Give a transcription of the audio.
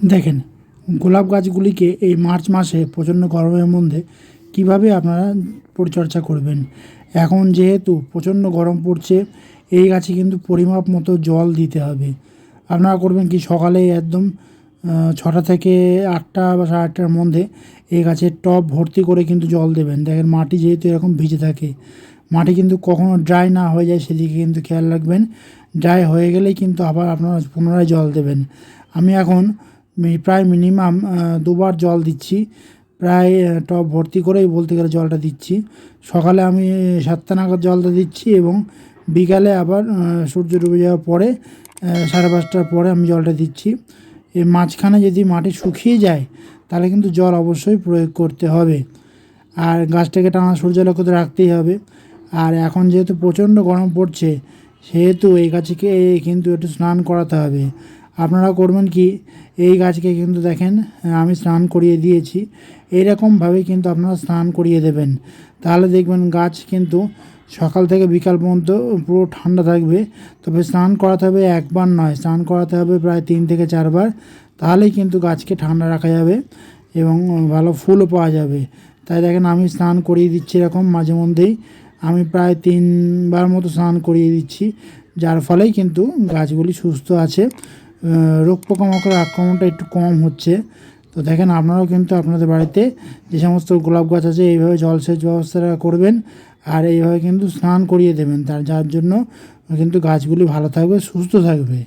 দেখেন, গোলাপ গাছগুলিকে এই মার্চ মাসে প্রচণ্ড গরমের মধ্যে কিভাবে আপনারা পরিচর্যা করবেন। এখন যেহেতু প্রচণ্ড গরম পড়ছে, এই গাছে কিন্তু পরিমাপ মতো জল দিতে হবে। আপনারা করবেন কি, সকালে একদম 6টা থেকে 8টা বা 8:30টার মধ্যে এই গাছের টব ভর্তি করে কিন্তু জল দেবেন। দেখেন, মাটি যেহেতু এরকম ভিজে থাকে, মাটি কিন্তু কখনো ড্রাই না হয়ে যায় সেদিকে কিন্তু খেয়াল রাখবেন। ড্রাই হয়ে গেলেই কিন্তু আবার আপনারা পুনরায় জল দেবেন। আমি এখন প্রায় মিনিমাম 2বার জল দিচ্ছি, প্রায় টব ভর্তি করেই বলতে গেলে জলটা দিচ্ছি। সকালে আমি 7টা নাগাদ জলটা দিচ্ছি এবং বিকালে আবার সূর্য ডুবে যাওয়ার পরে 5:30টার পরে আমি জলটা দিচ্ছি। এই মাঝখানে যদি মাটি শুকিয়ে যায় তাহলে কিন্তু জল অবশ্যই প্রয়োগ করতে হবে। আর গাছটাকে টানা সূর্যালোকে তো রাখতেই হবে। আর এখন যেহেতু প্রচণ্ড গরম পড়ছে, সেহেতু এই গাছকে কিন্তু একটু স্নান করাতে হবে। আপনারা করবেন কি, এই গাছকে কিন্তু দেখেন আমি স্নান করিয়ে দিয়েছি, এইরকমভাবে কিন্তু আপনারা স্নান করিয়ে দেবেন। তাহলে দেখবেন গাছ কিন্তু সকাল থেকে বিকাল পর্যন্ত পুরো ঠান্ডা থাকবে। তবে স্নান করাতে হবে একবার নয়, স্নান করাতে হবে প্রায় 3 থেকে 4বার। তাহলেই কিন্তু গাছকে ঠান্ডা রাখা যাবে এবং ভালো ফুলও পাওয়া যাবে। তাই দেখেন, আমি স্নান করিয়ে দিচ্ছি এরকম মাঝে মধ্যেই। আমি প্রায় 3বার মতো স্নান করিয়ে দিচ্ছি, যার ফলেই কিন্তু গাছগুলি সুস্থ আছে। রোগ পোকামাকড়ের আক্রমণটা একটু কম হচ্ছে। তো দেখেন, আপনারাও কিন্তু আপনাদের বাড়িতে যে সমস্ত গোলাপ গাছ আছে এইভাবে জলসেচ ব্যবস্থাটা করবেন আর এইভাবে কিন্তু স্নান করিয়ে দেবেন, যার জন্য কিন্তু গাছগুলি ভালো থাকবে, সুস্থ থাকবে।